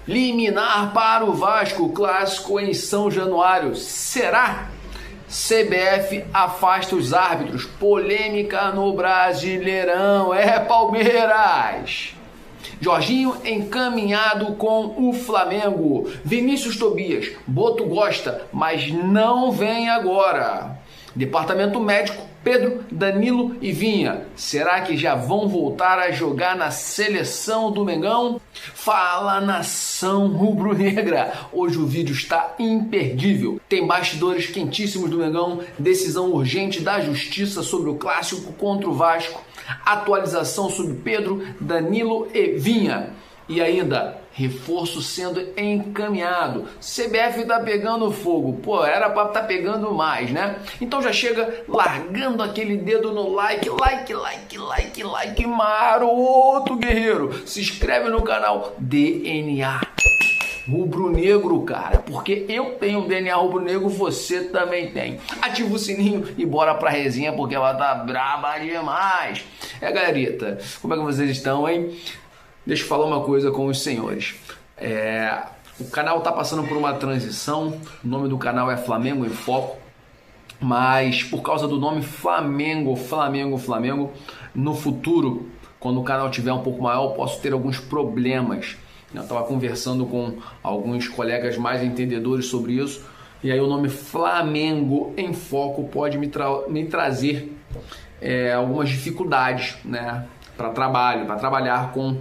Liminar para o Vasco, clássico em São Januário. Será? CBF afasta os árbitros. Polêmica no Brasileirão. É Palmeiras. Jorginho encaminhado com o Flamengo. Vinícius Tobias. Boto gosta, mas não vem agora. Departamento médico. Pedro, Danilo e Vinha. Será que já vão voltar a jogar na seleção do Mengão? Fala, nação rubro-negra! Hoje o vídeo está imperdível. Tem bastidores quentíssimos do Mengão, decisão urgente da justiça sobre o clássico contra o Vasco, atualização sobre Pedro, Danilo e Vinha. E ainda, reforço sendo encaminhado. CBF tá pegando fogo. Pô, era pra tá pegando mais, né? Então já chega largando aquele dedo no like, maroto, guerreiro. Se inscreve no canal DNA Rubro-Negro, cara. Porque eu tenho um DNA Rubro-Negro, você também tem. Ativa o sininho e bora pra resenha, porque ela tá braba demais. Galerita, como é que vocês estão, hein? Deixa eu falar uma coisa com os senhores. O canal está passando por uma transição. O nome do canal é Flamengo em Foco. Mas por causa do nome Flamengo, no futuro, quando o canal tiver um pouco maior, eu posso ter alguns problemas. Eu estava conversando com alguns colegas mais entendedores sobre isso. E aí o nome Flamengo em Foco pode me trazer algumas dificuldades, né, para trabalhar com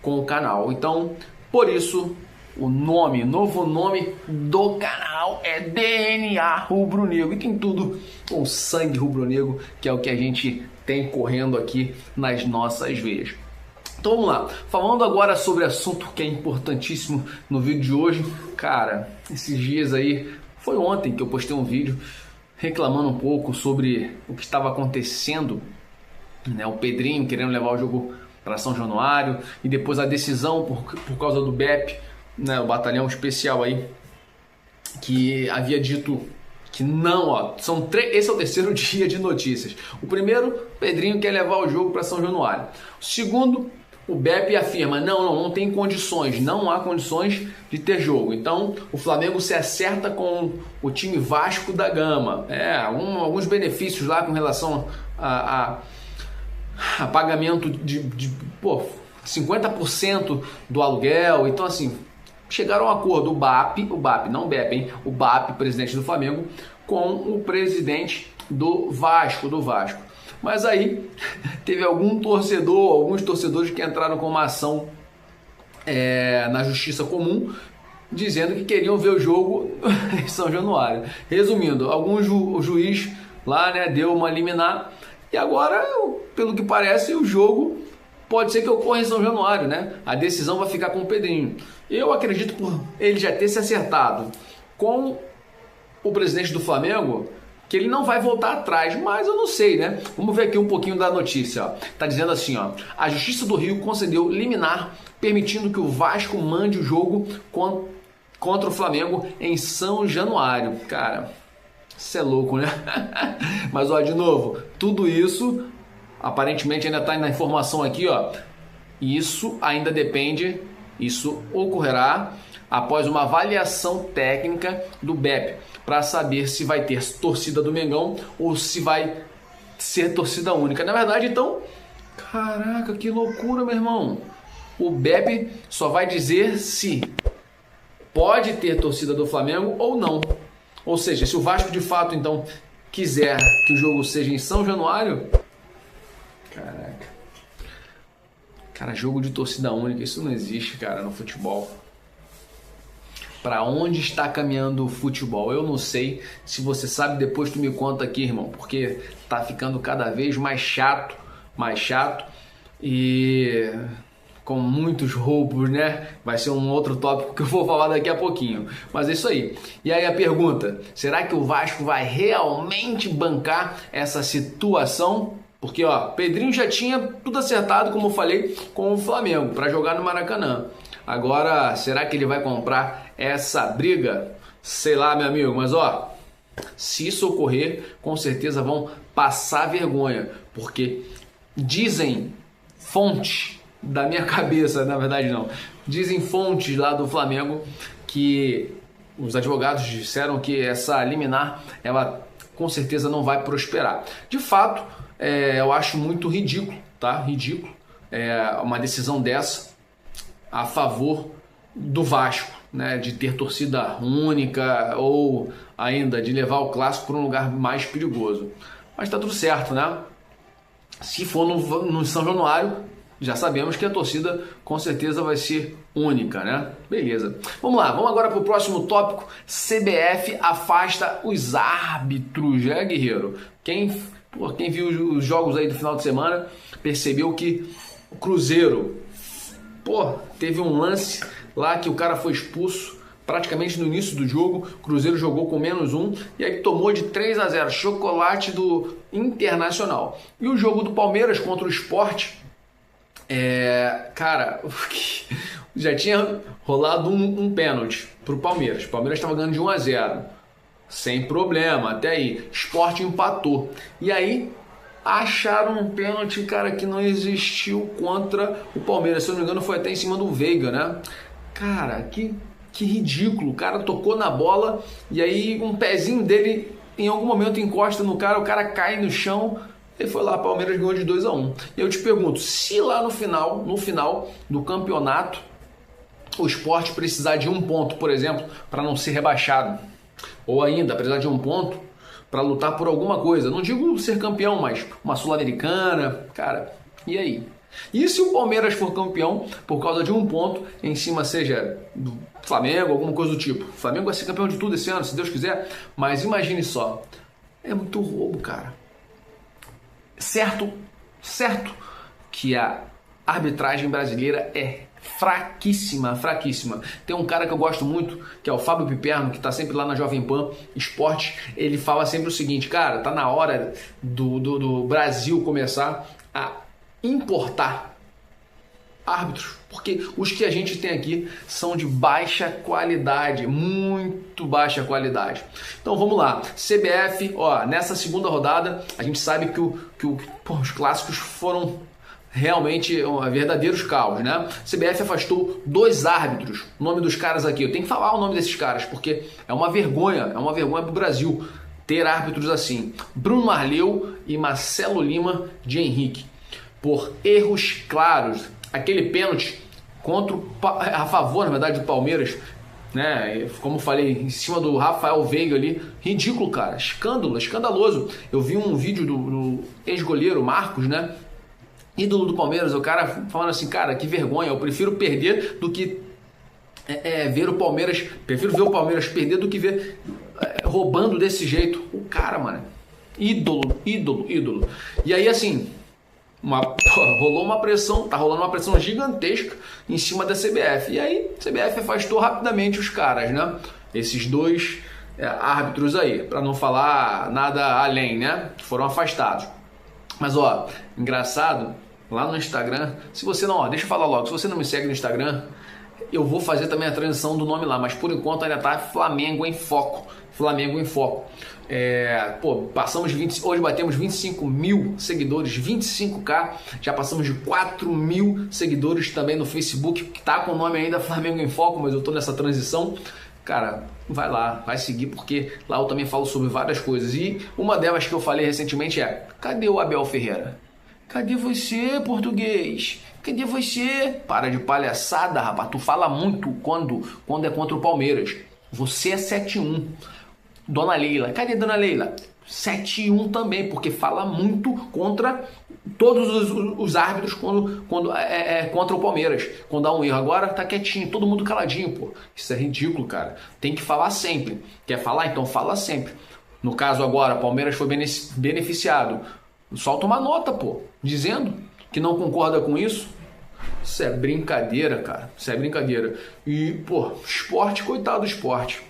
o canal. Então, por isso, novo nome do canal é DNA Rubro-Negro. E tem tudo com sangue rubro-negro, que é o que a gente tem correndo aqui nas nossas veias. Então vamos lá, falando agora sobre assunto que é importantíssimo no vídeo de hoje. Cara, esses dias aí, foi ontem que eu postei um vídeo reclamando um pouco sobre o que estava acontecendo, né? O Pedrinho querendo levar o jogo para São Januário, e depois a decisão por causa do BEP, né, o batalhão especial aí, que havia dito que não, ó, esse é o terceiro dia de notícias. O primeiro, Pedrinho quer levar o jogo para São Januário. O segundo, o BEP afirma, não tem condições, não há condições de ter jogo. Então, o Flamengo se acerta com o time Vasco da Gama. Alguns benefícios lá com relação a pagamento de 50% do aluguel. Então, assim, chegaram a um acordo o BAP, não o BEP, hein? O BAP, presidente do Flamengo, com o presidente do Vasco. Mas aí teve alguns torcedores que entraram com uma ação na Justiça Comum, dizendo que queriam ver o jogo em São Januário. Resumindo, o juiz lá, né, deu uma liminar. E agora, pelo que parece, o jogo pode ser que ocorra em São Januário, né? A decisão vai ficar com o Pedrinho. Eu acredito, por ele já ter se acertado com o presidente do Flamengo, que ele não vai voltar atrás, mas eu não sei, né? Vamos ver aqui um pouquinho da notícia, ó. Tá dizendo assim, ó: a Justiça do Rio concedeu liminar permitindo que o Vasco mande o jogo contra o Flamengo em São Januário. Cara, isso é louco, né? Mas, ó, de novo, tudo isso aparentemente ainda está na informação aqui, ó. Isso ainda depende, isso ocorrerá após uma avaliação técnica do BEP, para saber se vai ter torcida do Mengão ou se vai ser torcida única. Na verdade, então, caraca, que loucura, meu irmão. O BEP só vai dizer se pode ter torcida do Flamengo ou não. Ou seja, se o Vasco de fato então quiser que o jogo seja em São Januário, caraca, cara, jogo de torcida única, isso não existe, cara, no futebol. Para onde está caminhando o futebol? Eu não sei. Se você sabe, depois tu me conta aqui, irmão, porque tá ficando cada vez mais chato e com muitos roubos, né? Vai ser um outro tópico que eu vou falar daqui a pouquinho. Mas é isso aí. E aí a pergunta: será que o Vasco vai realmente bancar essa situação? Porque, ó, Pedrinho já tinha tudo acertado, como eu falei, com o Flamengo para jogar no Maracanã. Agora, será que ele vai comprar essa briga? Sei lá, meu amigo, mas ó, se isso ocorrer, com certeza vão passar vergonha, porque dizem fontes da minha cabeça, na verdade não, dizem fontes lá do Flamengo que os advogados disseram que essa liminar, ela com certeza não vai prosperar. De fato, eu acho muito ridículo, tá? Ridículo uma decisão dessa a favor do Vasco, né? De ter torcida única ou ainda de levar o clássico para um lugar mais perigoso. Mas tá tudo certo, né? Se for no São Januário, já sabemos que a torcida com certeza vai ser única, né? Beleza. Vamos lá, vamos agora para o próximo tópico. CBF afasta os árbitros, guerreiro? Quem viu os jogos aí do final de semana percebeu que o Cruzeiro, teve um lance lá que o cara foi expulso praticamente no início do jogo. O Cruzeiro jogou com -1 e aí tomou de 3-0, chocolate do Internacional. E o jogo do Palmeiras contra o Sport, cara, já tinha rolado um pênalti pro Palmeiras. O Palmeiras estava ganhando de 1-0, sem problema, até aí. Sport empatou. E aí acharam um pênalti, cara, que não existiu contra o Palmeiras. Se eu não me engano, foi até em cima do Veiga, né? Cara, que ridículo. O cara tocou na bola e aí um pezinho dele em algum momento encosta no cara, o cara cai no chão. Ele foi lá, Palmeiras ganhou de 2-1. E eu te pergunto, se lá no final do campeonato o Sport precisar de 1 ponto, por exemplo, para não ser rebaixado, ou ainda precisar de 1 ponto para lutar por alguma coisa, não digo ser campeão, mas uma Sul-Americana, cara, e aí? E se o Palmeiras for campeão por causa de 1 ponto, em cima seja do Flamengo, alguma coisa do tipo? O Flamengo vai ser campeão de tudo esse ano, se Deus quiser, mas imagine só, é muito roubo, cara. Certo que a arbitragem brasileira é fraquíssima. Tem um cara que eu gosto muito, que é o Fábio Piperno, que está sempre lá na Jovem Pan Esporte. Ele fala sempre o seguinte, cara, tá na hora do Brasil começar a importar árbitros, porque os que a gente tem aqui são de baixa qualidade, muito baixa qualidade. Então vamos lá, CBF, nessa segunda rodada a gente sabe que os clássicos foram realmente verdadeiros caos, né? CBF afastou 2 árbitros. O nome dos caras aqui, eu tenho que falar o nome desses caras, porque é uma vergonha pro Brasil ter árbitros assim. Bruno Arleu e Marcelo Lima de Henrique, por erros claros. Aquele pênalti a favor, na verdade, do Palmeiras, né? Como eu falei, em cima do Rafael Veiga ali, ridículo, cara, escandaloso. Eu vi um vídeo do ex-goleiro Marcos, né? Ídolo do Palmeiras, o cara falando assim, cara, que vergonha, eu prefiro perder do que ver o Palmeiras, prefiro ver o Palmeiras perder do que ver roubando desse jeito. O cara, mano, ídolo. E aí, assim, rolou uma pressão, tá rolando uma pressão gigantesca em cima da CBF. E aí, a CBF afastou rapidamente os caras, né? Esses 2 árbitros aí, para não falar nada além, né? Foram afastados. Mas engraçado, lá no Instagram, se você não, deixa eu falar logo, se você não me segue no Instagram, eu vou fazer também a transição do nome lá, mas por enquanto ainda tá Flamengo em Foco. Hoje batemos 25 mil seguidores, 25k, já passamos de 4 mil seguidores também no Facebook, que tá com o nome ainda Flamengo em Foco, mas eu tô nessa transição. Cara, vai lá, vai seguir, porque lá eu também falo sobre várias coisas. E uma delas que eu falei recentemente cadê o Abel Ferreira? Cadê você, português? Cadê você? Para de palhaçada, rapaz. Tu fala muito quando é contra o Palmeiras. Você é 7-1. Dona Leila, cadê Dona Leila? 7-1 também, porque fala muito contra todos os árbitros quando é contra o Palmeiras, quando há um erro. Agora tá quietinho, todo mundo caladinho, pô. Isso é ridículo, cara. Tem que falar sempre. Quer falar? Então fala sempre. No caso agora, o Palmeiras foi beneficiado. Solta uma nota, pô, dizendo que não concorda com isso. Isso é brincadeira, cara. Isso é brincadeira. E, esporte, coitado do esporte.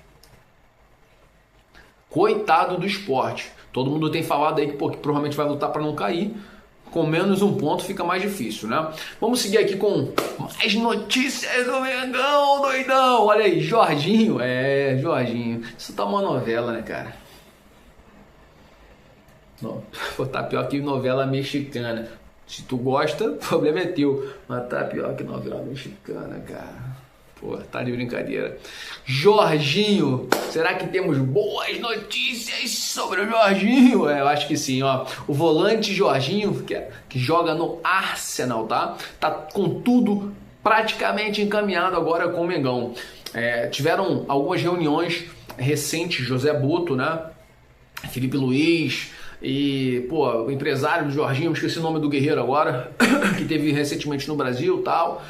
Coitado do esporte. Todo mundo tem falado aí que provavelmente vai lutar para não cair. Com menos 1 ponto fica mais difícil, né? Vamos seguir aqui com mais notícias do Mengão, doidão. Olha aí, Jorginho. Jorginho. Isso tá uma novela, né, cara? Não, tá pior que novela mexicana. Se tu gosta, o problema é teu. Mas tá pior que novela mexicana, cara. Pô, tá de brincadeira. Jorginho, será que temos boas notícias sobre o Jorginho? Eu acho que sim, ó. O volante Jorginho, que joga no Arsenal, tá? Tá com tudo praticamente encaminhado agora com o Mengão. Tiveram algumas reuniões recentes, José Boto, né? Felipe Luiz e, pô, o empresário do Jorginho, esqueci o nome do guerreiro agora, que teve recentemente no Brasil e tal.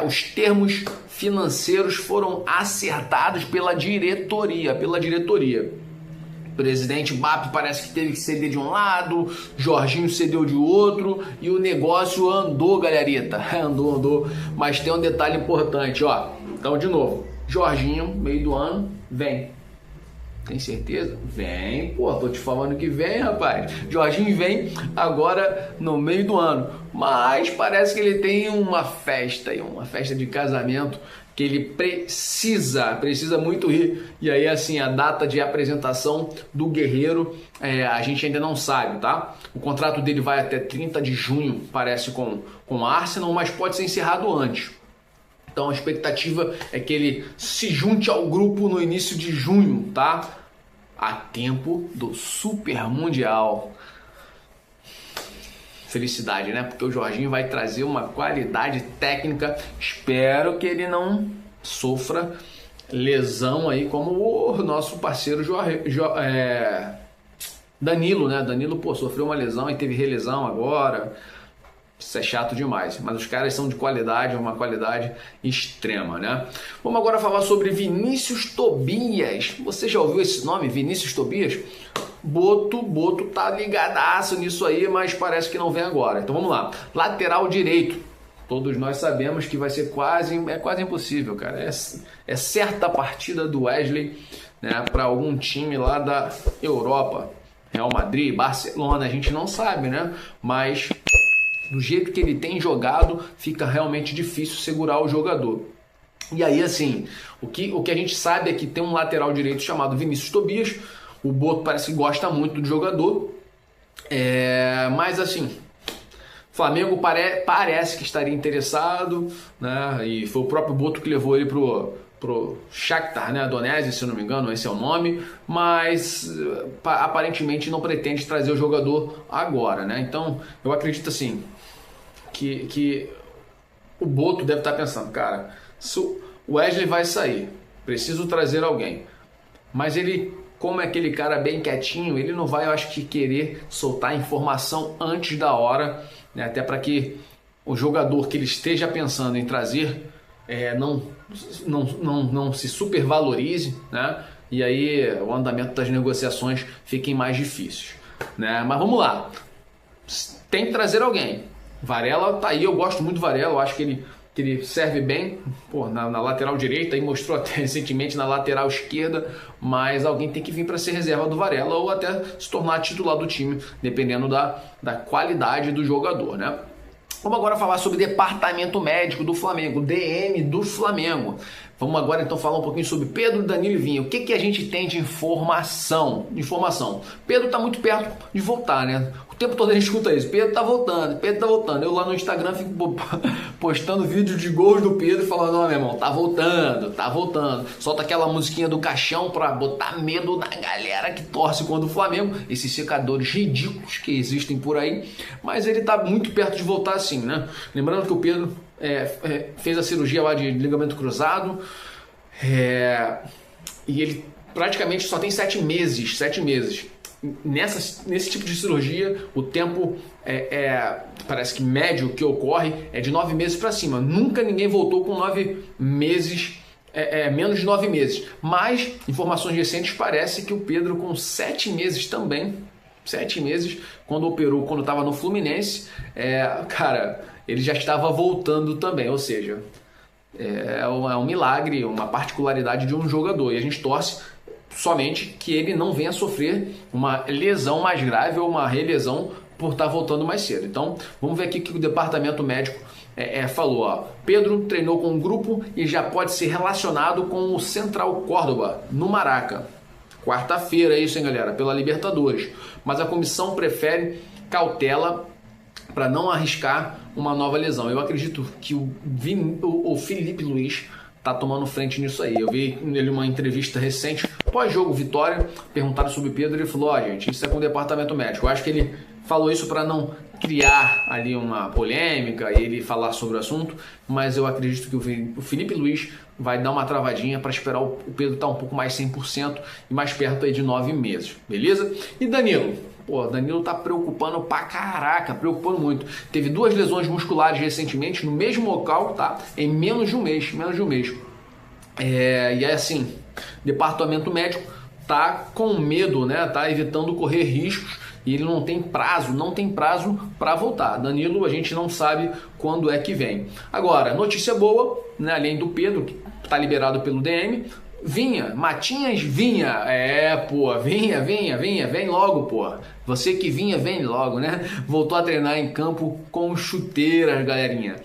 Os termos financeiros foram acertados pela diretoria. O presidente BAP parece que teve que ceder de um lado, Jorginho cedeu de outro e o negócio andou, galerita. Andou. Mas tem um detalhe importante, ó. Então, de novo, Jorginho, meio do ano, vem. Tem certeza? Vem, pô, tô te falando que vem, rapaz. Jorginho vem agora no meio do ano. Mas parece que ele tem uma festa de casamento que ele precisa muito ir. E aí, assim, a data de apresentação do Guerreiro, a gente ainda não sabe, tá? O contrato dele vai até 30 de junho, parece, com o Arsenal, mas pode ser encerrado antes. Então a expectativa é que ele se junte ao grupo no início de junho, tá? A tempo do Super Mundial. Felicidade, né? Porque o Jorginho vai trazer uma qualidade técnica. Espero que ele não sofra lesão aí como o nosso parceiro Danilo, né? Danilo, pô, sofreu uma lesão e teve relesão agora. Isso é chato demais, mas os caras são de qualidade, uma qualidade extrema, né? Vamos agora falar sobre Vinícius Tobias. Você já ouviu esse nome, Vinícius Tobias? Boto tá ligadaço nisso aí, mas parece que não vem agora. Então vamos lá. Lateral direito. Todos nós sabemos que vai ser quase impossível, cara. É certa a partida do Wesley, né, para algum time lá da Europa. Real Madrid, Barcelona, a gente não sabe, né? Mas do jeito que ele tem jogado, fica realmente difícil segurar o jogador. E aí, assim, o que a gente sabe é que tem um lateral direito chamado Vinícius Tobias. O Boto parece que gosta muito do jogador. Mas, assim, Flamengo parece que estaria interessado, né? E foi o próprio Boto que levou ele pro Shakhtar, né? Donetsk, se eu não me engano, esse é o nome, mas aparentemente não pretende trazer o jogador agora, né? Então, eu acredito assim que o Boto deve estar pensando, cara, se o Wesley vai sair, preciso trazer alguém, mas ele, como é aquele cara bem quietinho, ele não vai, eu acho que, querer soltar informação antes da hora, né? Até para que o jogador que ele esteja pensando em trazer não se supervalorize, né? E aí o andamento das negociações fiquem mais difíceis, né? Mas vamos lá, tem que trazer alguém. Varela tá aí, eu gosto muito do Varela, eu acho que ele serve bem, pô, na lateral direita, e mostrou até recentemente na lateral esquerda, mas alguém tem que vir para ser reserva do Varela ou até se tornar titular do time, dependendo da qualidade do jogador, né? Vamos agora falar sobre departamento médico do Flamengo, DM do Flamengo. Vamos agora então falar um pouquinho sobre Pedro, Danilo e Vinha. O que a gente tem de informação? Pedro está muito perto de voltar, né? O tempo todo a gente escuta isso. Pedro tá voltando. Eu lá no Instagram fico postando vídeo de gols do Pedro e falando, ó, meu irmão, tá voltando. Solta aquela musiquinha do caixão pra botar medo na galera que torce contra o Flamengo. Esses secadores ridículos que existem por aí. Mas ele tá muito perto de voltar assim, né? Lembrando que o Pedro fez a cirurgia lá de ligamento cruzado. E ele praticamente só tem 7 meses. Nesse tipo de cirurgia, o tempo parece que médio que ocorre é de 9 meses para cima. Nunca ninguém voltou com 9 meses, menos de 9 meses. Mas informações recentes parece que o Pedro com 7 meses também, 7 meses, quando operou, quando estava no Fluminense, cara, ele já estava voltando também. Ou seja, é um milagre, uma particularidade de um jogador. E a gente torce somente que ele não venha sofrer uma lesão mais grave ou uma relesão por estar voltando mais cedo. Então, vamos ver aqui o que o departamento médico falou. Ó. Pedro treinou com um grupo e já pode ser relacionado com o Central Córdoba, no Maraca. Quarta-feira, isso, hein, galera? Pela Libertadores. Mas a comissão prefere cautela para não arriscar uma nova lesão. Eu acredito que o Felipe Luiz tá tomando frente nisso aí. Eu vi nele uma entrevista recente, pós-jogo Vitória, perguntaram sobre o Pedro e ele falou: ó, gente, isso é com o departamento médico. Eu acho que ele falou isso para não criar ali uma polêmica e ele falar sobre o assunto, mas eu acredito que o Felipe Luiz vai dar uma travadinha para esperar o Pedro estar um pouco mais 100% e mais perto aí de 9 meses, beleza? E Danilo? Pô, Danilo tá preocupando pra caraca, preocupando muito. Teve 2 lesões musculares recentemente no mesmo local, tá? Em menos de um mês, e aí assim, departamento médico tá com medo, né? Tá evitando correr riscos e ele não tem prazo para voltar. Danilo, a gente não sabe quando é que vem. Agora, notícia boa, né? Além do Pedro, que tá liberado pelo DM, Matinhas Vinha, vem logo, pô. Você que vem logo, né? Voltou a treinar em campo com chuteiras, galerinha.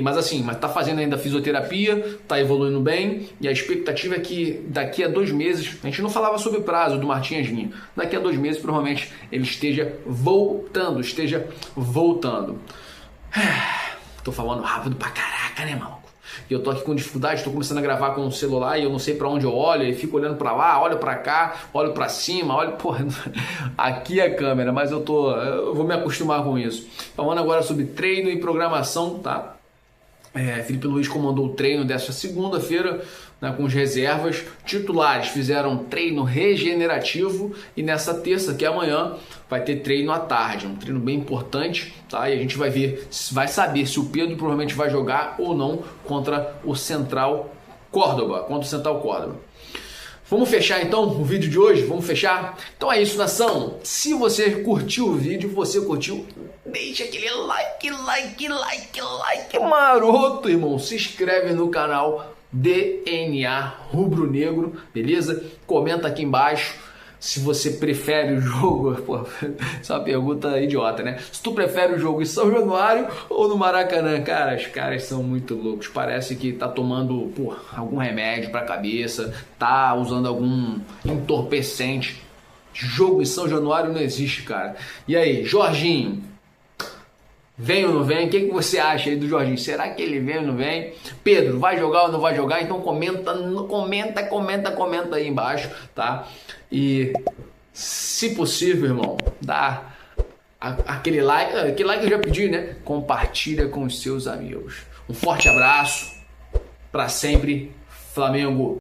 Mas tá fazendo ainda fisioterapia, tá evoluindo bem e a expectativa é que daqui a 2 meses, a gente não falava sobre o prazo do Matinhas Vinha, daqui a 2 meses provavelmente ele esteja voltando. Tô falando rápido pra caraca, né, maluco? E eu tô aqui com dificuldade, tô começando a gravar com o celular e eu não sei para onde eu olho, e fico olhando para lá, olho para cá, olho para cima, aqui é a câmera, mas eu vou me acostumar com isso. Falando agora sobre treino e programação, tá? Felipe Luiz comandou o treino desta segunda-feira, né, com as reservas. Titulares fizeram treino regenerativo e nessa terça, que é amanhã, vai ter treino à tarde, um treino bem importante, tá? E a gente vai saber se o Pedro provavelmente vai jogar ou não contra o Central Córdoba, Vamos fechar então o vídeo de hoje? Vamos fechar? Então é isso, nação. Se você curtiu o vídeo, deixa aquele like maroto, irmão. Se inscreve no canal DNA Rubro Negro, beleza? Comenta aqui embaixo se você prefere o jogo. Pô, isso é uma pergunta idiota, né? Se tu prefere o jogo em São Januário ou no Maracanã. Cara, os caras são muito loucos. Parece que tá tomando algum remédio pra cabeça, tá usando algum entorpecente. Jogo em São Januário não existe, cara. E aí, Jorginho? Vem ou não vem? O que você acha aí do Jorginho? Será que ele vem ou não vem? Pedro, vai jogar ou não vai jogar? Então comenta aí embaixo, tá? E se possível, irmão, dá aquele like que eu já pedi, né? Compartilha com os seus amigos. Um forte abraço, pra sempre, Flamengo!